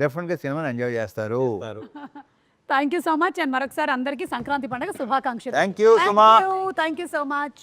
డెఫినెట్గా సినిమాని ఎంజాయ్ చేస్తారు. Thank you so much and మరొకసారి అందరికీ సంక్రాంతి పండుగ శుభాకాంక్షలు thank you Suma thank you so much